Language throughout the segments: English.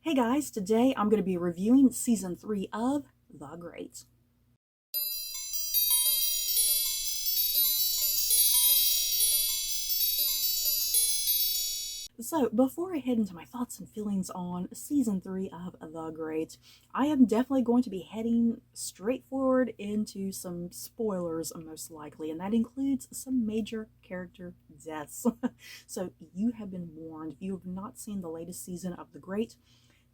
Hey guys, today I'm going to be reviewing season 3 of The Great. So, before I head into my thoughts and feelings on season 3 of The Great, I am definitely going to be heading straight forward into some spoilers, most likely, and that includes some major character deaths. So, you have been warned. If you have not seen the latest season of The Great,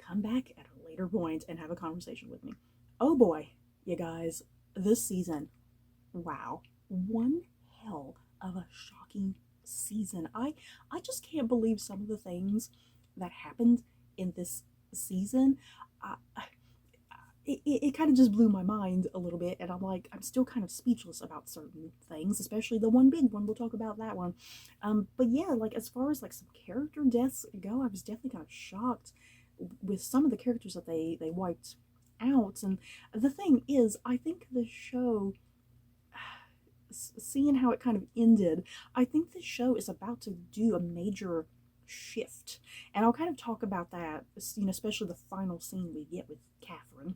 come back at a later point and have a conversation with me. Oh boy, you guys, this season, wow, one hell of a shocking season. I just can't believe some of the things that happened in this season. Uh, it kind of just blew my mind a little bit, and I'm still kind of speechless about certain things, especially the one big one. We'll talk about that one. But yeah, like as far as like some character deaths go, I was definitely kind of shocked with some of the characters that they wiped out. And the thing is, I think the show, seeing how it kind of ended, I think the show is about to do a major shift, and I'll kind of talk about that, especially the final scene we get with Catherine.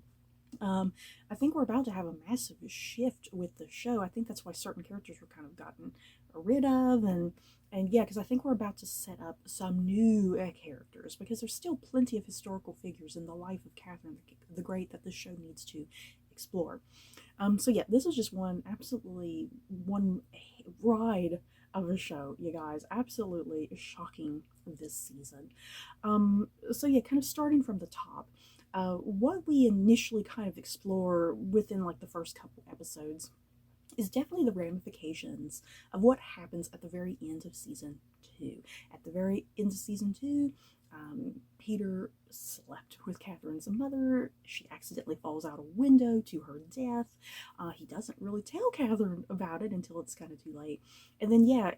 I think we're about to have a massive shift with the show. I think that's why certain characters were kind of gotten rid of, and yeah, because I think we're about to set up some new characters, because there's still plenty of historical figures in the life of Catherine the Great that this show needs to explore. So yeah, this is just one ride of a show, you guys. Absolutely shocking this season. So yeah, kind of starting from the top. What we initially kind of explore within like the first couple episodes is definitely the ramifications of what happens at the very end of season 2. At the very end of season 2, Peter slept with Catherine's mother. She accidentally falls out a window to her death. He doesn't really tell Catherine about it until it's kind of too late. And then, yeah,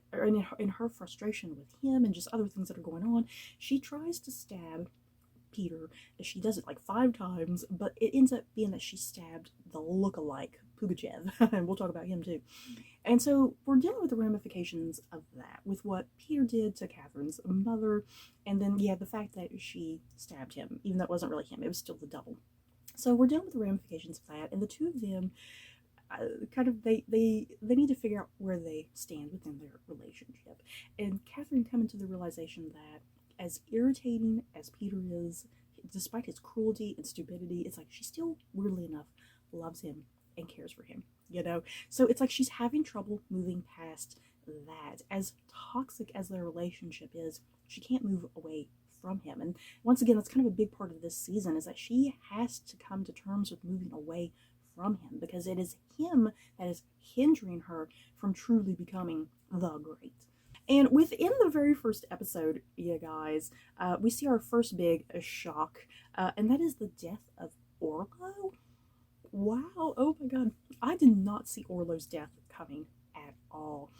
in her frustration with him and just other things that are going on, she tries to stab Peter. She does it like 5 times, but it ends up being that she stabbed the look-alike Pugachev, and we'll talk about him too. And so we're dealing with the ramifications of that, with what Peter did to Catherine's mother, and then, yeah, the fact that she stabbed him, even though it wasn't really him, it was still the double. So we're dealing with the ramifications of that, and the two of them kind of they need to figure out where they stand within their relationship. And Catherine coming to the realization that, as irritating as Peter is, despite his cruelty and stupidity, it's like she still, weirdly enough, loves him and cares for him, you know? So it's like she's having trouble moving past that. As toxic as their relationship is, she can't move away from him. And once again, that's kind of a big part of this season, is that she has to come to terms with moving away from him, because it is him that is hindering her from truly becoming the Great. And within the very first episode, you guys, we see our first big shock, and that is the death of Orlo. Wow, oh my god. I did not see Orlo's death coming at all.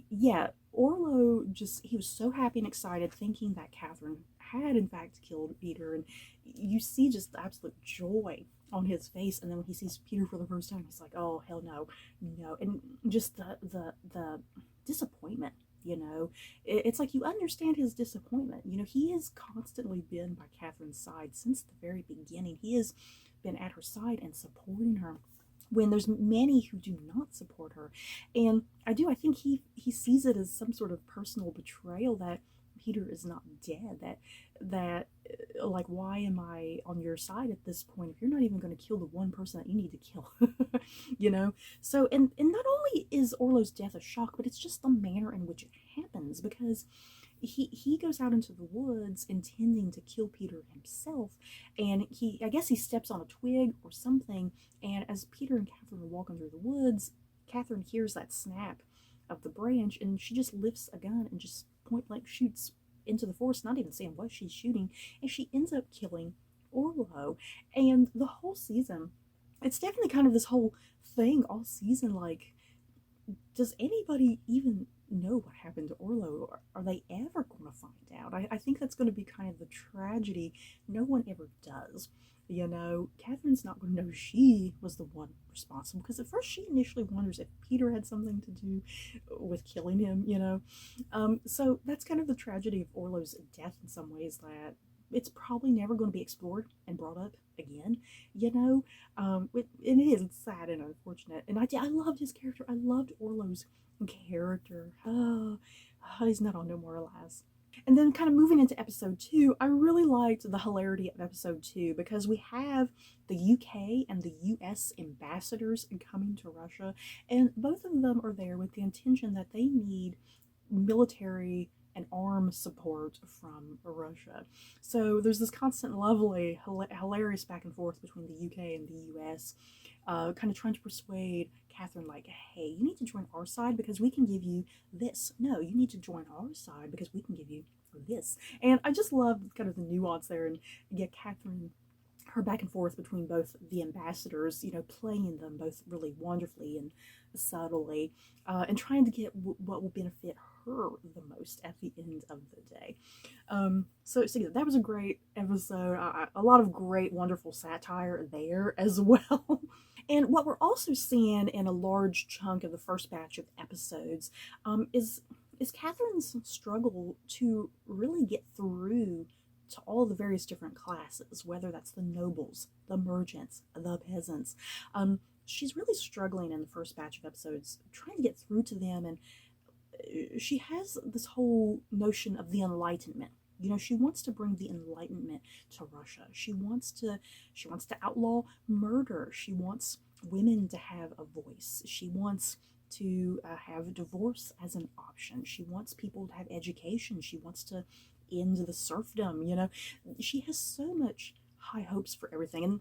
Yeah, Orlo he was so happy and excited, thinking that Catherine had in fact killed Peter, and you see just the absolute joy on his face. And then when he sees Peter for the first time, he's like, oh hell no, no. And just the disappointment, it's like you understand his disappointment. He has constantly been by Catherine's side since the very beginning. He has been at her side and supporting her when there's many who do not support her. And I think he sees it as some sort of personal betrayal that Peter is not dead, that like, why am I on your side at this point if you're not even going to kill the one person that you need to kill? So and not only is Orlo's death a shock, but it's just the manner in which it happens, because he goes out into the woods intending to kill Peter himself, and I guess he steps on a twig or something, and as Peter and Catherine are walking through the woods, Catherine hears that snap of the branch, and she just lifts a gun and just point blank shoots into the forest, not even saying what she's shooting, and she ends up killing Orlo. And the whole season, it's definitely kind of this whole thing all season, like, does anybody even know what happened to Orlo? Or are they ever going to find out? I think that's going to be kind of the tragedy. No one ever does. Catherine's not going to know she was the one responsible, because at first she initially wonders if Peter had something to do with killing him. So that's kind of the tragedy of Orlo's death in some ways, that it's probably never going to be explored and brought up again, you know. And it is, it's sad and unfortunate. And I loved his character. I loved Orlo's character. He's not on no more, alas. And then, kind of moving into episode 2, I really liked the hilarity of episode 2 because we have the UK and the US ambassadors coming to Russia, and both of them are there with the intention that they need military and arms support from Russia. So there's this constant lovely, hilarious back and forth between the UK and the US, kind of trying to persuade Catherine, like, hey, you need to join our side because we can give you this. No, you need to join our side because we can give you this. And I just love kind of the nuance there, and get Catherine, her back and forth between both the ambassadors, playing them both really wonderfully and subtly, and trying to get what will benefit her the most at the end of the day. So yeah, that was a great episode. A lot of great, wonderful satire there as well. And what we're also seeing in a large chunk of the first batch of episodes is Catherine's struggle to really get through to all the various different classes, whether that's the nobles, the merchants, the peasants. She's really struggling in the first batch of episodes, trying to get through to them, and she has this whole notion of the Enlightenment. She wants to bring the Enlightenment to Russia. She wants to outlaw murder. She wants women to have a voice. She wants to have divorce as an option. She wants people to have education. She wants to end the serfdom. She has so much high hopes for everything. And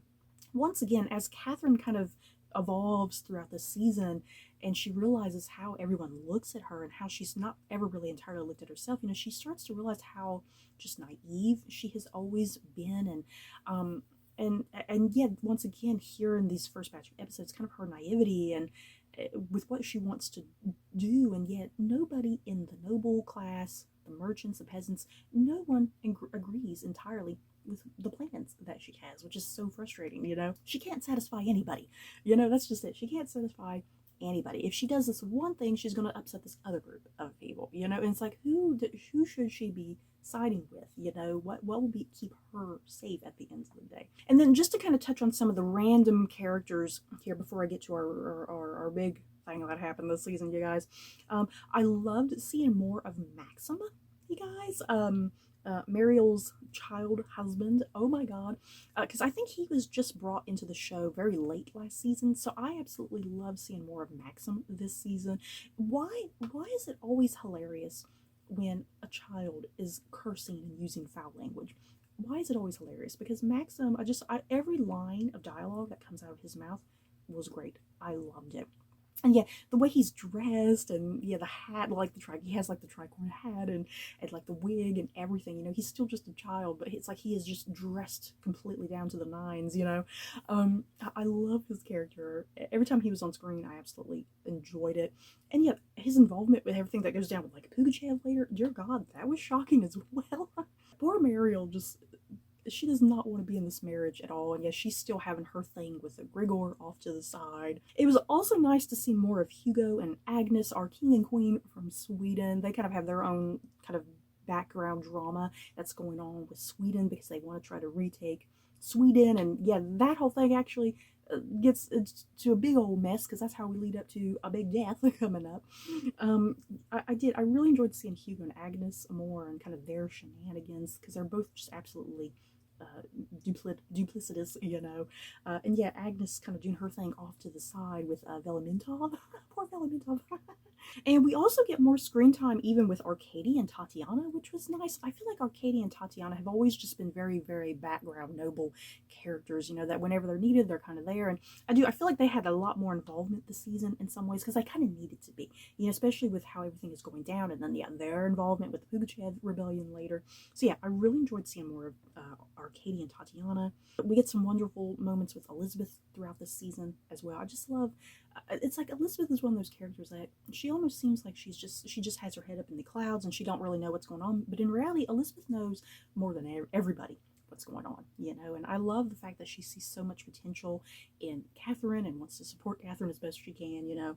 once again, as Catherine kind of evolves throughout the season, and she realizes how everyone looks at her and how she's not ever really entirely looked at herself, she starts to realize how just naive she has always been. And yet, once again, here in these first batch of episodes, kind of her naivety and with what she wants to do, and yet nobody in the noble class, the merchants, the peasants, no one agrees entirely with the plans that she has, which is so frustrating. She can't satisfy anybody. That's just it. She can't satisfy anybody. If she does this one thing, she's going to upset this other group of people. And it's like, who should she be siding with? What will keep her safe at the end of the day? And then, just to kind of touch on some of the random characters here before I get to our big thing that happened this season, you guys. I loved seeing more of Maxim, you guys. Mariel's child husband. Oh my god. Because I think he was just brought into the show very late last season, so I absolutely love seeing more of Maxim this season. Why is it always hilarious when a child is cursing and using foul language? Why is it always hilarious? Because Maxim, every line of dialogue that comes out of his mouth was great. I loved it. And yeah, the way he's dressed, and yeah, the hat, like he has like the tricorn hat and like the wig and everything. He's still just a child, but it's like he is just dressed completely down to the nines. I love his character. Every time he was on screen, I absolutely enjoyed it. And yeah, his involvement with everything that goes down with like Pugachev later, dear God, that was shocking as well. Poor Mariel she does not want to be in this marriage at all, and yes, she's still having her thing with Grigor off to the side. It was also nice to see more of Hugo and Agnes, our king and queen from Sweden. They kind of have their own kind of background drama that's going on with Sweden because they want to try to retake Sweden, and yeah, that whole thing actually gets to a big old mess because that's how we lead up to a big death coming up. I really enjoyed seeing Hugo and Agnes more and kind of their shenanigans because they're both just absolutely duplicitous, and yeah, Agnes kind of doing her thing off to the side with Velimentov. Poor Velimentov. And we also get more screen time even with Arkady and Tatiana, which was nice. I feel like Arkady and Tatiana have always just been very, very background noble characters, that whenever they're needed, they're kind of there. And I feel like they had a lot more involvement this season in some ways because they kind of needed to be, especially with how everything is going down, and then yeah, their involvement with the Pugachev rebellion later. So yeah, I really enjoyed seeing more of Arkady and Tatiana. We get some wonderful moments with Elizabeth throughout this season as well. I just love, it's like Elizabeth is one of those characters that she almost seems like she just has her head up in the clouds and she don't really know what's going on, but in reality Elizabeth knows more than everybody what's going on, you know. And I love the fact that she sees so much potential in Catherine and wants to support Catherine as best she can, you know.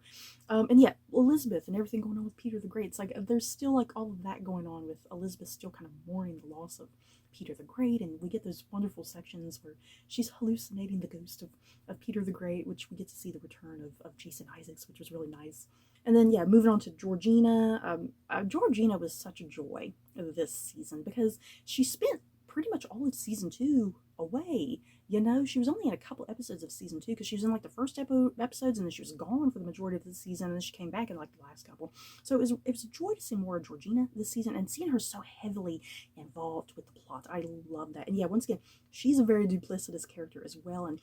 And yeah, Elizabeth and everything going on with Peter the Great. It's like there's still like all of that going on with Elizabeth still kind of mourning the loss of Peter the Great, and we get those wonderful sections where she's hallucinating the ghost of Peter the Great, which we get to see the return of Jason Isaacs, which was really nice. And then, yeah, moving on to Georgina. Georgina was such a joy this season because she spent pretty much all of season 2 away. You know, she was only in a couple episodes of season 2 because she was in like the first episodes, and then she was gone for the majority of the season, and then she came back in like the last couple. So it was a joy to see more of Georgina this season and seeing her so heavily involved with the plot. I love that. And yeah, once again, she's a very duplicitous character as well. And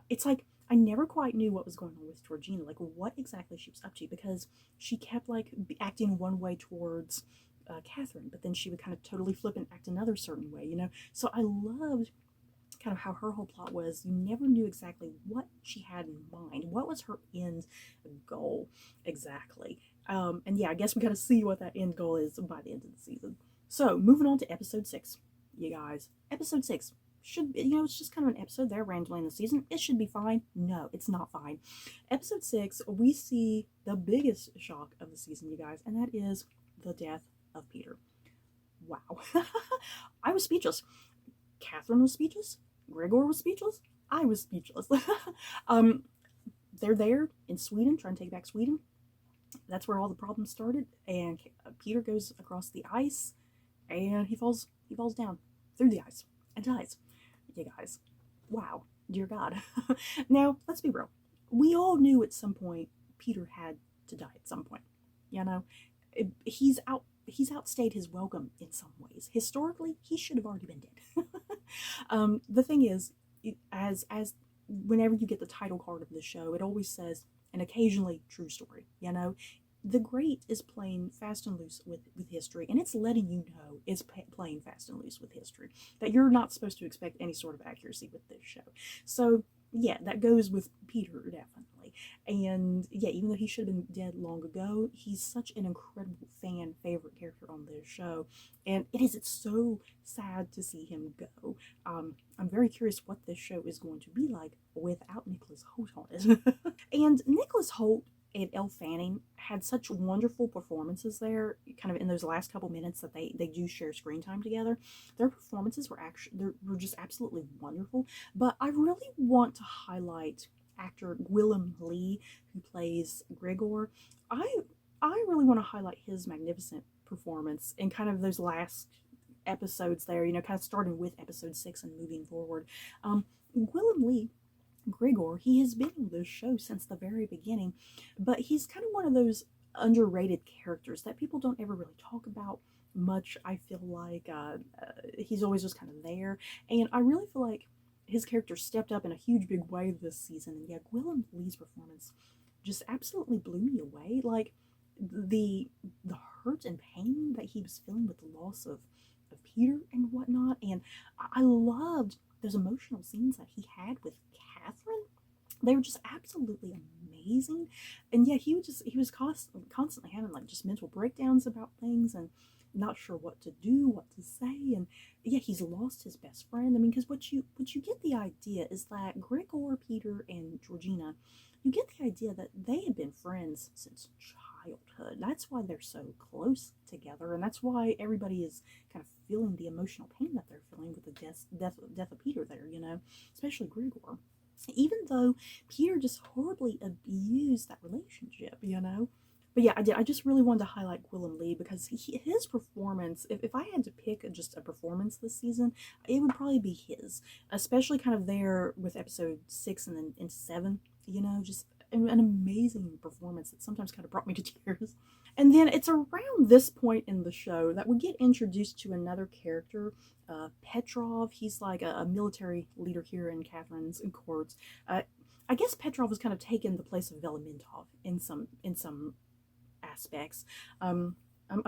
it's like I never quite knew what was going on with Georgina, like what exactly she was up to, because she kept like acting one way towards Catherine, but then she would kind of totally flip and act another certain way, you know. So I loved kind of how her whole plot was. You never knew exactly what she had in mind. What was her end goal exactly? And yeah, I guess we got to see what that end goal is by the end of the season. So moving on to episode 6, you guys. Episode 6 should, you know, it's just kind of an episode there randomly in the season. It should be fine. No, it's not fine. Episode 6, we see the biggest shock of the season, you guys, and that is the death of Peter. Wow. I was speechless. Catherine was speechless. Gregor was speechless. I was speechless. They're there in Sweden, trying to take back Sweden. That's where all the problems started. And Peter goes across the ice, and he falls down through the ice and dies. You guys, wow, dear God. Now, let's be real. We all knew at some point Peter had to die at some point. You know, he's outstayed his welcome in some ways. Historically, he should have already been dead. The thing is, as whenever you get the title card of the show, it always says an occasionally true story. You know, the Great is playing fast and loose with history, and it's letting you know it's playing fast and loose with history, that you're not supposed to expect any sort of accuracy with this show. So yeah, that goes with Peter, definitely. And yeah, even though he should have been dead long ago, he's such an incredible fan favorite character on this show. And it's so sad to see him go. I'm very curious what this show is going to be like without Nicholas Hoult on it. And Nicholas Hoult and Elle Fanning had such wonderful performances there, kind of in those last couple minutes that they do share screen time together. Their performances were just absolutely wonderful. But I really want to highlight actor Willem Lee, who plays Gregor. I really want to highlight his magnificent performance in kind of those last episodes there, you know, kind of starting with episode 6 and moving forward. Willem Lee, Gregor, he has been on this show since the very beginning, but he's kind of one of those underrated characters that people don't ever really talk about much. I feel like he's always just kind of there, and I really feel like his character stepped up in a huge big way this season. And yeah, Willem Lee's performance just absolutely blew me away. Like the hurt and pain that he was feeling with the loss of Peter and whatnot, and I loved those emotional scenes that he had with Catherine. They were just absolutely amazing. And yeah, he was constantly having like just mental breakdowns about things and not sure what to do, what to say. And yeah, he's lost his best friend. I mean, because what you get the idea is that Gregor, Peter, and Georgina, you get the idea that they had been friends since childhood. That's why they're so close together, and that's why everybody is kind of feeling the emotional pain that they're feeling with the death of Peter there, you know, especially Gregor. Even though Peter just horribly abused that relationship, you know. But yeah, I just really wanted to highlight Willem Lee because his performance, if I had to pick just a performance this season, it would probably be his. Especially kind of there with episode 6 and then into 7, you know, just an amazing performance that sometimes kind of brought me to tears. And then it's around this point in the show that we get introduced to another character, Petrov. He's like a military leader here in Catherine's court. I guess Petrov has kind of taken the place of Velementov in some aspects. I'm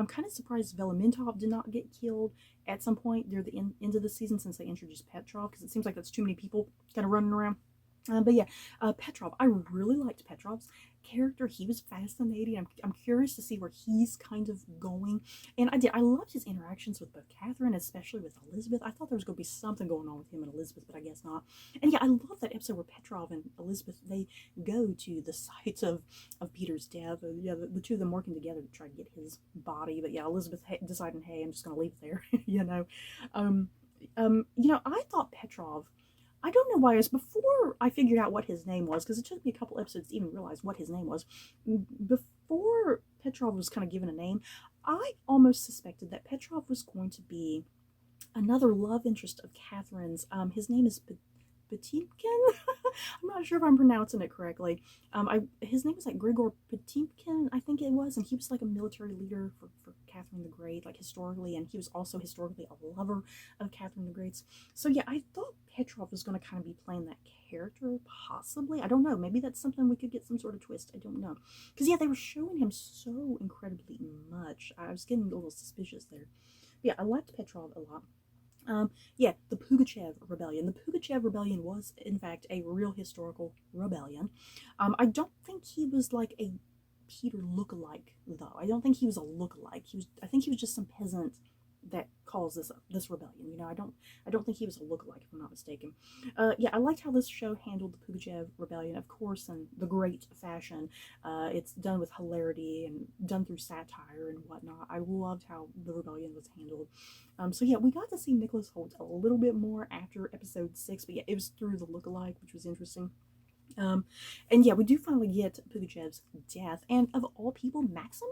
kind of surprised Velementov did not get killed at some point near the end of the season since they introduced Petrov, because it seems like that's too many people kind of running around. But yeah, Petrov. I really liked Petrov's character. He was fascinating. I'm curious to see where he's kind of going. And I did. I loved his interactions with both Catherine, especially with Elizabeth. I thought there was going to be something going on with him and Elizabeth, but I guess not. And yeah, I love that episode where Petrov and Elizabeth, they go to the site of Peter's death. Yeah, the two of them working together to try to get his body. But yeah, Elizabeth deciding, hey, I'm just going to leave it there. you know, um, I thought Petrov. I don't know why. It's before I figured out what his name was, because it took me a couple episodes to even realize what his name was. Before Petrov was kind of given a name, I almost suspected that Petrov was going to be another love interest of Catherine's. His name is Potemkin. I'm not sure if I'm pronouncing it correctly. His name was like Grigor Potemkin, I think it was, and he was like a military leader for Catherine the Great, like historically, and he was also historically a lover of Catherine the Great's. So yeah, I thought Petrov was going to kind of be playing that character, possibly. I don't know. Maybe that's something we could get some sort of twist. I don't know, because yeah, they were showing him so incredibly much. I was getting a little suspicious there. But yeah, I liked Petrov a lot. Yeah, the Pugachev Rebellion. The Pugachev Rebellion was, in fact, a real historical rebellion. I don't think he was like a Peter lookalike, though. I don't think he was a lookalike. I think he was just some peasant that caused this rebellion. I don't think he was a lookalike, if I'm not mistaken. Yeah, I liked how this show handled the Pugachev Rebellion, of course, in the great fashion. It's done with hilarity and done through satire and whatnot. I loved how the rebellion was handled. So yeah, we got to see Nicholas Holt a little bit more after episode 6, but yeah, it was through the lookalike, which was interesting. And yeah, we do finally get Pugachev's death, and of all people, Maxim.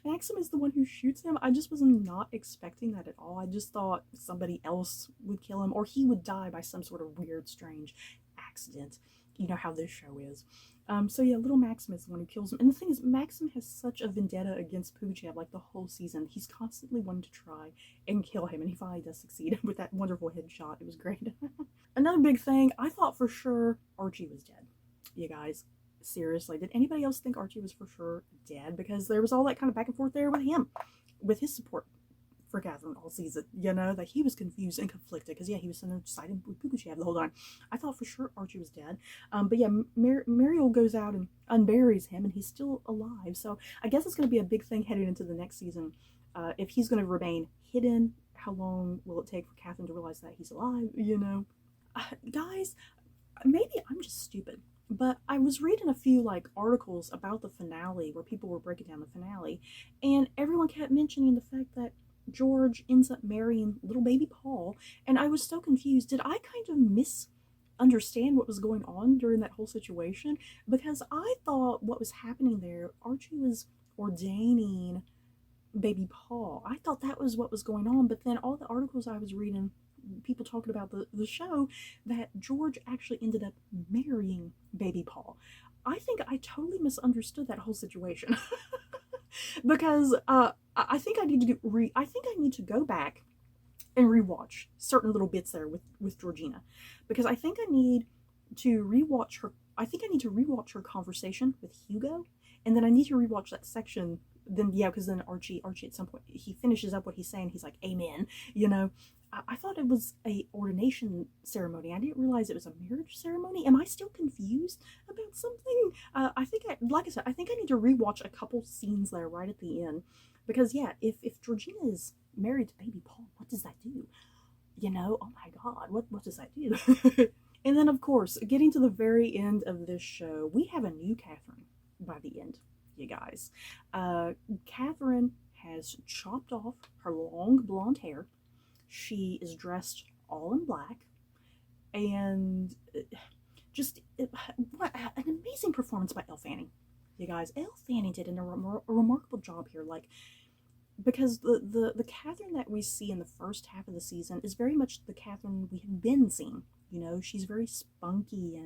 Maxim is the one who shoots him. I just was not expecting that at all. I just thought somebody else would kill him, or he would die by some sort of weird, strange accident. You know how this show is. So yeah, little Maxim is the one who kills him. And the thing is, Maxim has such a vendetta against Pugachev, like the whole season. He's constantly wanting to try and kill him, and he finally does succeed with that wonderful headshot. It was great. Another big thing, I thought for sure Archie was dead. You guys, seriously, did anybody else think Archie was for sure dead? Because there was all that kind of back and forth there with him, with his support for Catherine all season, that he was confused and conflicted, because yeah, he was sitting there siding with Pugachev the whole time. I thought for sure Archie was dead, but yeah, Muriel goes out and unburies him, and he's still alive. So I guess it's going to be a big thing heading into the next season. If he's going to remain hidden, how long will it take for Catherine to realize that he's alive? Guys, maybe I'm just stupid, but I was reading a few articles about the finale where people were breaking down the finale, and everyone kept mentioning the fact that George ends up marrying little baby Paul, and I was so confused. Did I kind of misunderstand what was going on during that whole situation? Because I thought what was happening there, Archie was ordaining baby Paul. I thought that was what was going on, but then all the articles I was reading, people talking about the show, that George actually ended up marrying baby Paul. I think I totally misunderstood that whole situation. Because I think I need to go back and rewatch certain little bits there with Georgina, because I think I need to rewatch her. I think I need to rewatch her conversation with Hugo, and then I need to rewatch that section. Then yeah, because then Archie at some point he finishes up what he's saying. He's like, "Amen," I thought it was a ordination ceremony. I didn't realize it was a marriage ceremony. Am I still confused about something? Like I said, I think I need to rewatch a couple scenes there right at the end, because yeah, if Georgina is married to baby Paul, what does that do? Oh my God, what does that do? And then of course, getting to the very end of this show, we have a new Catherine by the end, you guys. Catherine has chopped off her long blonde hair. She is dressed all in black, and just what an amazing performance by Elle Fanning, you guys. Elle Fanning did a remarkable job here, because the Catherine that we see in the first half of the season is very much the Catherine we have been seeing. She's very spunky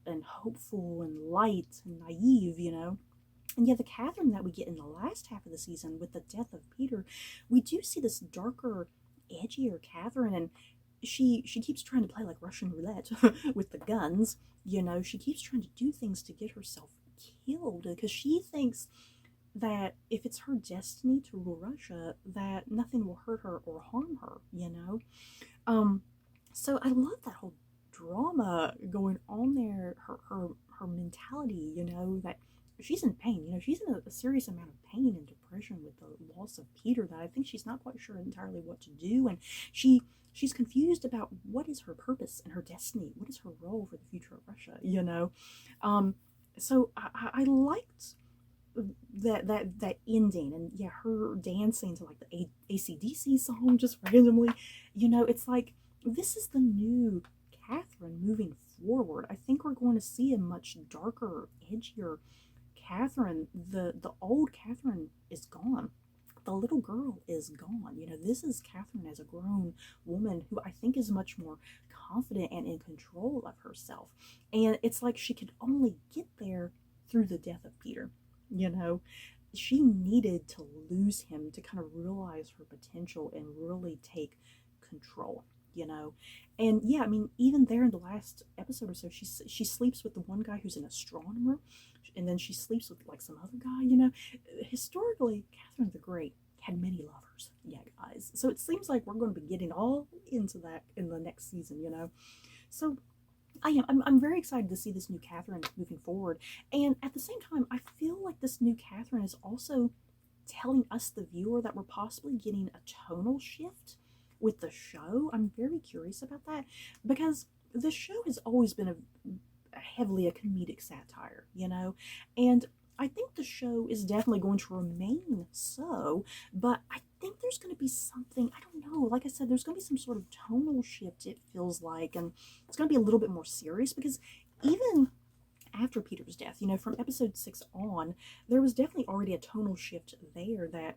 and hopeful and light and naive. And yeah, the Catherine that we get in the last half of the season with the death of Peter, we do see this darker, edgier Catherine, and she keeps trying to play like Russian roulette with the guns. She keeps trying to do things to get herself killed, because she thinks that if it's her destiny to rule Russia, that nothing will hurt her or harm her. So I love that whole drama going on there, her mentality, that she's in pain. She's in a serious amount of pain and depression with the loss of Peter, that I think she's not quite sure entirely what to do, and she's confused about what is her purpose and her destiny, what is her role for the future of Russia. So I liked that ending, and yeah, her dancing to like the AC/DC song just randomly. It's like this is the new Catherine moving forward. I think we're going to see a much darker, edgier Catherine. The old Catherine is gone. The little girl is gone. This is Catherine as a grown woman who I think is much more confident and in control of herself. And it's like she could only get there through the death of Peter. She needed to lose him to kind of realize her potential and really take control. And yeah, I mean, even there in the last episode or so, she sleeps with the one guy who's an astronomer, and then she sleeps with like some other guy. Historically, Catherine the Great had many lovers. Yeah, guys. So it seems like we're going to be getting all into that in the next season. So I'm very excited to see this new Catherine moving forward. And at the same time, I feel like this new Catherine is also telling us, the viewer, that we're possibly getting a tonal shift with the show. I'm very curious about that, because the show has always been heavily a comedic satire, and I think the show is definitely going to remain so, but I think there's going to be something, I don't know, like I said, there's going to be some sort of tonal shift, it feels like, and it's going to be a little bit more serious, because even after Peter's death, from episode 6 on, there was definitely already a tonal shift there, that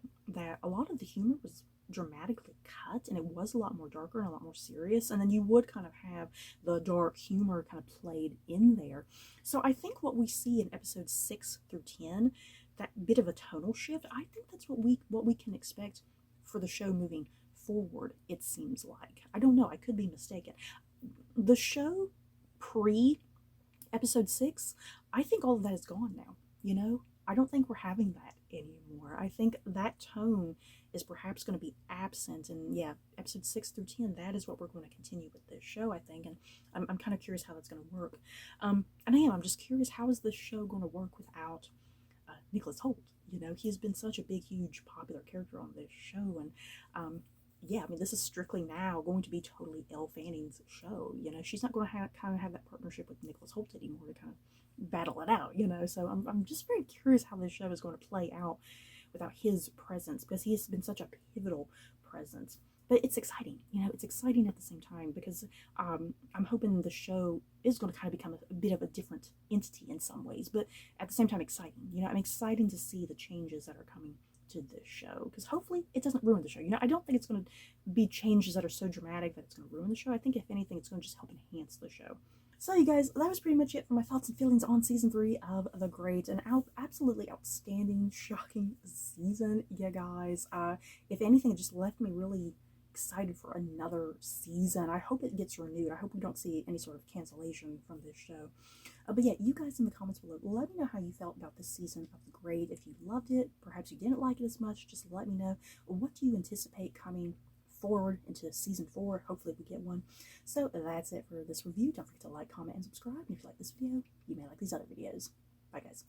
a lot of the humor was dramatically cut, and it was a lot more darker and a lot more serious, and then you would kind of have the dark humor kind of played in there. So I think what we see in episodes 6 through 10, that bit of a tonal shift, I think that's what we can expect for the show moving forward. It seems like, I don't know, I could be mistaken. The show pre episode 6, I think all of that is gone now. I don't think we're having that anymore. I think that tone is perhaps going to be absent, and yeah, episode 6 through 10, that is what we're going to continue with this show, I think, and I'm kind of curious how that's going to work. And I'm just curious, how is this show going to work without Nicholas Hoult? He's been such a big, huge, popular character on this show, and yeah, I mean, this is strictly now going to be totally Elle Fanning's show. She's not going to have that partnership with Nicholas Hoult anymore to kind of battle it out. So I'm just very curious how this show is going to play out without his presence, because he has been such a pivotal presence. But it's exciting. It's exciting at the same time, because I'm hoping the show is going to kind of become a bit of a different entity in some ways, but at the same time exciting. I'm excited to see the changes that are coming to this show, because hopefully it doesn't ruin the show. I don't think it's going to be changes that are so dramatic that it's going to ruin the show. I think if anything, it's going to just help enhance the show. So you guys, that was pretty much it for my thoughts and feelings on season 3 of The Great. An absolutely outstanding, shocking season, you guys. If anything, it just left me really excited for another season. I hope it gets renewed. I hope we don't see any sort of cancellation from this show. But yeah, you guys in the comments below, let me know how you felt about this season of The Great. If you loved it, perhaps you didn't like it as much, just let me know. What do you anticipate coming forward into season 4? Hopefully we get one. So that's it for this review. Don't forget to like, comment, and subscribe. And if you like this video, you may like these other videos. Bye guys.